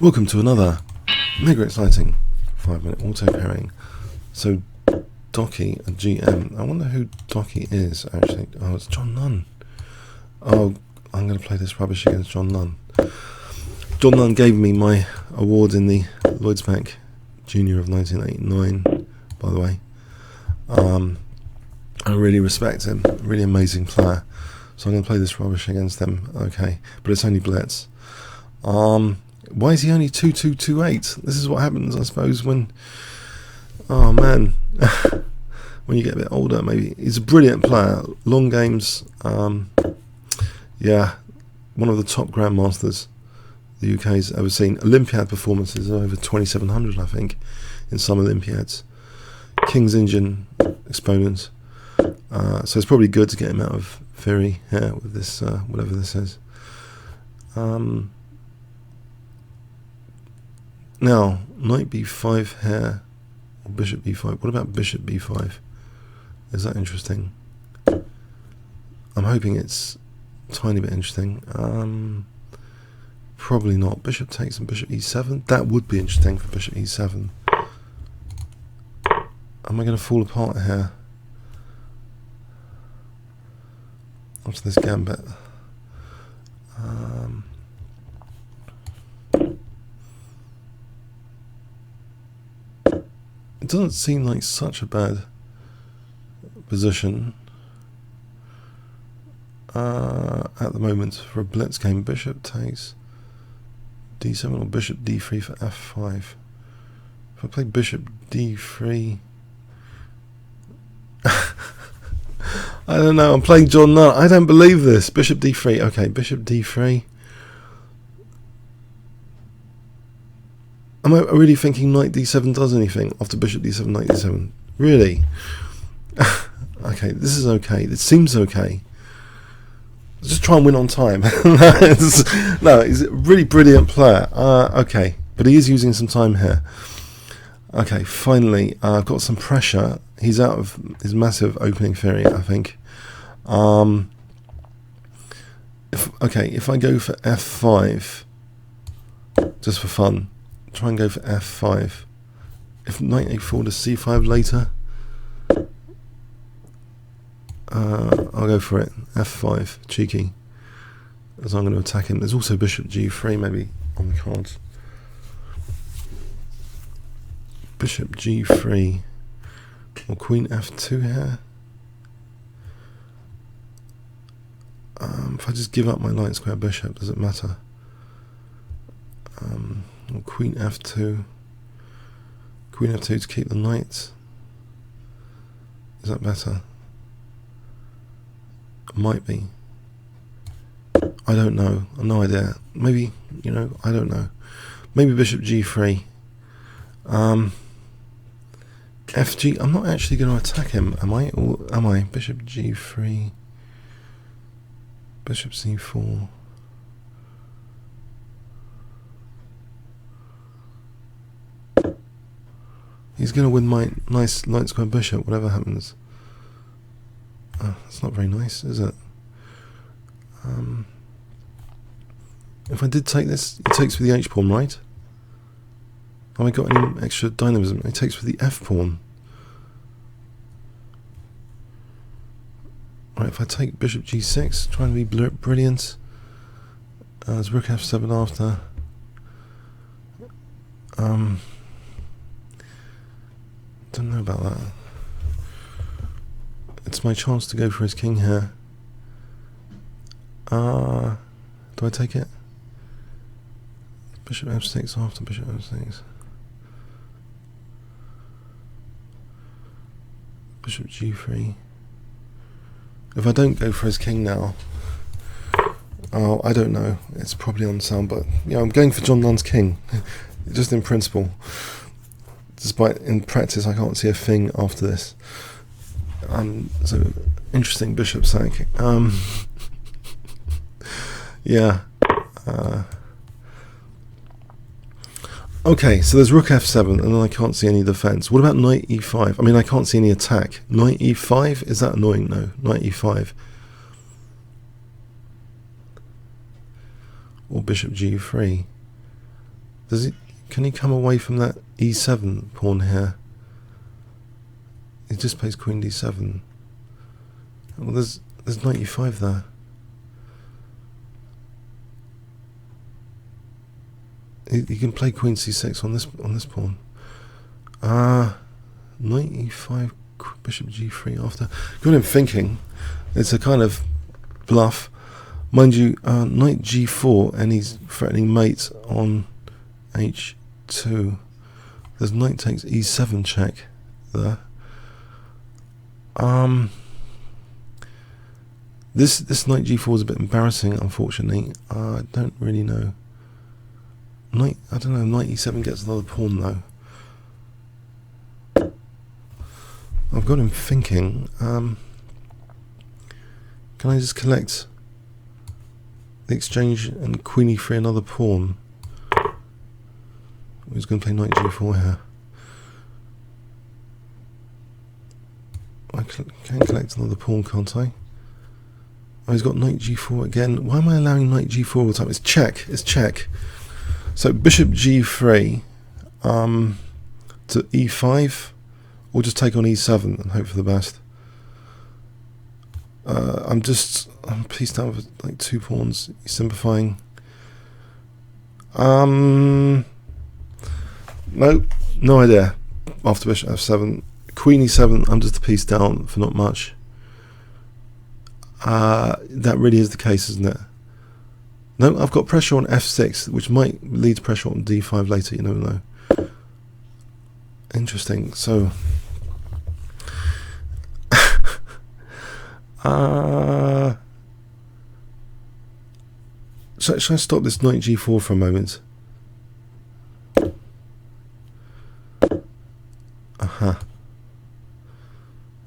Welcome to another mega exciting 5-minute auto pairing. So Doccy and GM. I wonder who Doccy is actually. Oh, it's John Nunn. Oh, I'm going to play this rubbish against John Nunn. John Nunn gave me my award in the Lloyds Bank Junior of 1989, by the way. I really respect him. Really amazing player. So I'm going to play this rubbish against him. Okay, but it's only Blitz. Why is he only 2228? This is what happens, I suppose, when... Oh, man. When you get a bit older, maybe. He's a brilliant player. Long games. Yeah. One of the top grandmasters the UK's ever seen. Olympiad performances are over 2,700, I think, in some Olympiads. King's Engine exponents. So it's probably good to get him out of Theory here with this, whatever this is. Now, Knight B5 here, or Bishop B5. What about Bishop B5? Is that interesting? I'm hoping it's a tiny bit interesting. Probably not. Bishop takes and Bishop E7. That would be interesting for Bishop E7. Am I going to fall apart here? After this gambit. It doesn't seem like such a bad position at the moment for a blitz game. Bishop takes D7 or Bishop D3 for F5. If I play Bishop D3, I don't know. I'm playing John Nunn. I don't believe this. Bishop D3. Okay, Bishop D3. Am I really thinking Knight D7 does anything after Bishop D7, Knight D7? Really? Okay, this is okay. It seems okay. Let's just try and win on time. No, he's a really brilliant player. Okay, but he is using some time here. Okay, finally, I've got some pressure. He's out of his massive opening theory, I think. If I go for F5, just for fun, try and go for F5. If Knight A4 to C5 later, I'll go for it. F5, cheeky, as I'm going to attack him. There's also Bishop G3 maybe on the cards. Bishop G3 or Queen F2 here. If I just give up my light square bishop, does it matter? Or Queen F2. Queen F2 to keep the knight. Is that better? Might be. I don't know. I've no idea. Maybe, I don't know. Maybe Bishop G3. FG. I'm not actually going to attack him, am I? Or am I? Bishop G3. Bishop C4. He's going to win my nice light square bishop, whatever happens. That's not very nice, is it? If I did take this, he takes for the H pawn, right? Have I got any extra dynamism? He takes for the F pawn. Right, if I take Bishop G6, trying to be brilliant. There's Rook F7 after. Don't know about that. It's my chance to go for his king here. Do I take it? Bishop F6 after Bishop F6. Bishop G3. If I don't go for his king now, I don't know. It's probably unsound, but I'm going for John Nunn's king, just in principle. Despite in practice, I can't see a thing after this. So interesting bishop sack. Yeah. Okay, so there's Rook F7, and then I can't see any defense. What about Knight E5? I mean, I can't see any attack. Knight E5? Is that annoying? No. Knight E5. Or Bishop G3. Does he? Can he come away from that e7 pawn here? He just plays queen d7. Well, there's knight e5 there. He can play queen c6 on this pawn. Knight e5, bishop g3 after. Got him thinking. It's a kind of bluff. Mind you, knight g4, and he's threatening mate on h2. There's knight takes e7 check there. This knight g4 is a bit embarrassing, unfortunately. I don't really know. I don't know, knight e7 gets another pawn though. I've got him thinking, can I just collect the exchange and queen e3 another pawn? He's going to play knight g4 here. I can collect another pawn, can't I? Oh, he's got knight g4 again. Why am I allowing knight g4 all the time? It's check. It's check. So bishop g3 to e5, or just take on e7 and hope for the best. I'm pieced down with like 2 pawns, simplifying. No idea. After bishop f7, queen e7, I'm just a piece down for not much. That really is the case, isn't it? No, I've got pressure on f6, which might lead to pressure on d5 later, you never know. Interesting. So should I stop this knight g4 for a moment?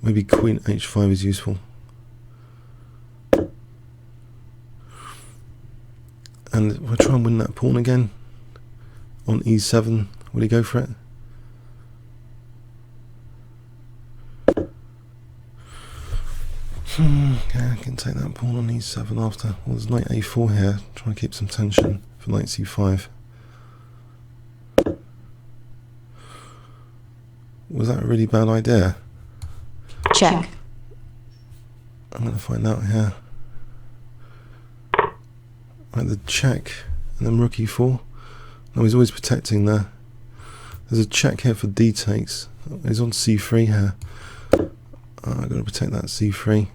Maybe queen h5 is useful. And we'll try and win that pawn again on e7. Will he go for it? Okay, I can take that pawn on e7 after. Well, there's knight a4 here. Try to keep some tension for knight c5. Was that a really bad idea? Check. I'm going to find out here. Right, the check, and then rook e4. No, he's always protecting there. There's a check here for d takes. He's on c3 here. I've got to protect that c3.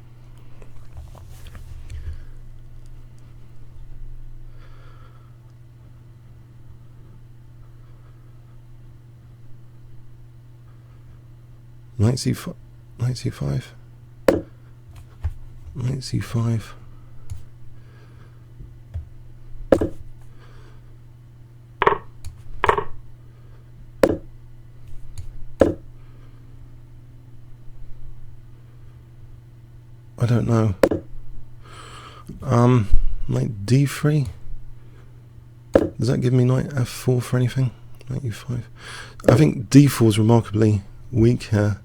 Knight c5. Knight c5. Knight c5. I don't know. Knight d3. Does that give me knight f4 for anything? Knight e5. I think d4 is remarkably weak here.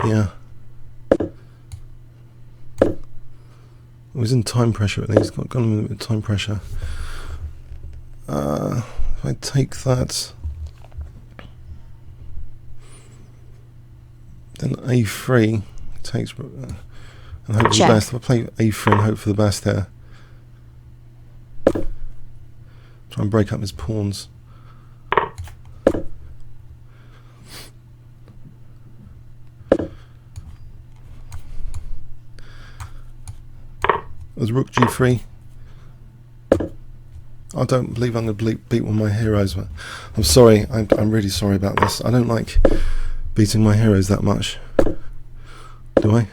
Yeah. It was in time pressure at least. Got him in a bit of time pressure. If I take that, then a3 takes and hope for the best. If I play a3 and hope for the best there, try and break up his pawns. There's rook g3. I don't believe I'm going to beat one of my heroes. But I'm sorry. I'm really sorry about this. I don't like beating my heroes that much. Do I?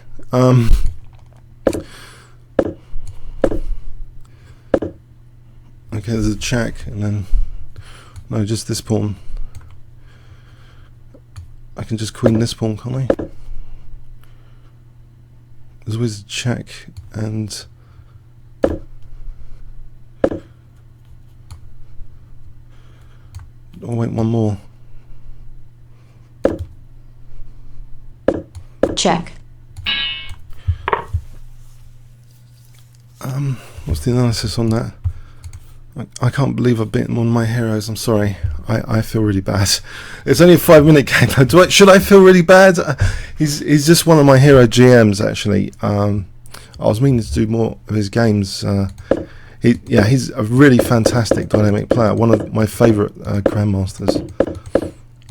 Okay, there's a check, and then no, just this pawn. I can just queen this pawn, can't I? There's always a check, and oh wait, one more. Check. What's the analysis on that? I can't believe I've beaten one of my heroes. I'm sorry. I feel really bad. It's only a 5-minute game. Should I feel really bad? He's just one of my hero GMs, actually. I was meaning to do more of his games. He's a really fantastic dynamic player. One of my favourite grandmasters.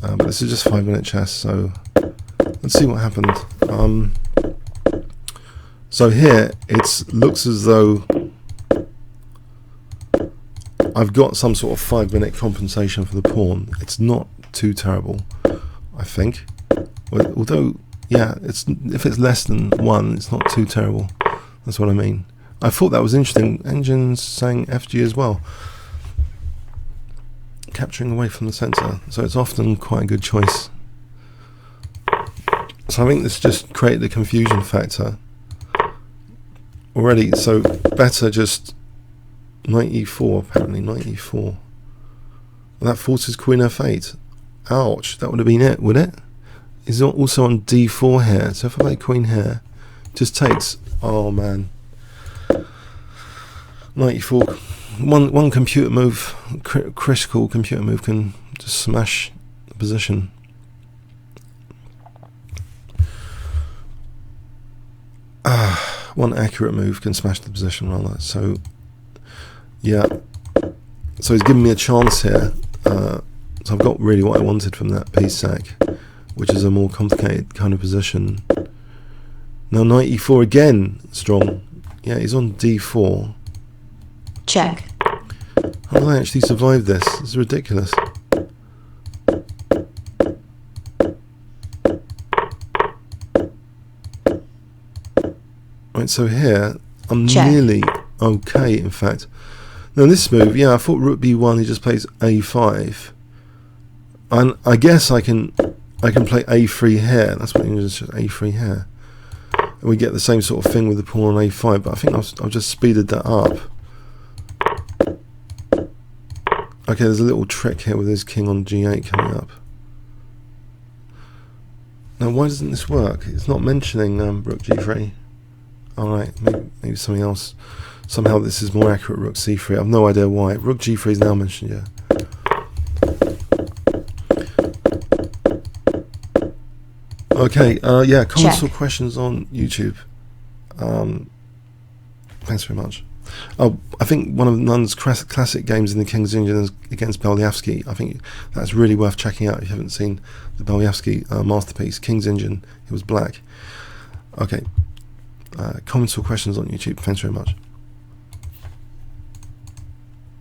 But this is just 5-minute chess, so let's see what happened. So here, it looks as though I've got some sort of 5-minute compensation for the pawn. It's not too terrible, I think. Although, yeah, if it's less than 1, it's not too terrible. That's what I mean. I thought that was interesting. Engine's saying FG as well. Capturing away from the centre. So it's often quite a good choice. So I think this just created a confusion factor already. So better just knight e4, apparently, knight e4. That forces queen f8. Ouch, that would have been it, would it? Is also on d4 here, so if I play queen here, just takes, oh man. Knight e4, one computer move, critical computer move can just smash the position. One accurate move can smash the position rather, so yeah, so he's given me a chance here. So I've got really what I wanted from that piece sack, which is a more complicated kind of position. Now knight e4 again, strong. Yeah, he's on d4. Check. How did I actually survive this? This is ridiculous. Right, so here I'm nearly okay, in fact. Now this move, yeah, I thought rook b1, he just plays a5, and I guess I can play a3 here. That's what just a3 here, and we get the same sort of thing with the pawn on a5. But I think I've just speeded that up. Okay, there's a little trick here with his king on g8 coming up. Now why doesn't this work? It's not mentioning rook g3. Alright, maybe something else. Somehow this is more accurate. Rook c3. I have no idea why. Rook g3 is now mentioned, yeah. Okay, yeah, comments or questions on YouTube. Thanks very much. Oh, I think one of Nunn's classic games in the King's Engine is against Belyavsky. I think that's really worth checking out if you haven't seen the Belyavsky masterpiece, King's Engine. It was black. Okay. Comments or questions on YouTube. Thanks very much.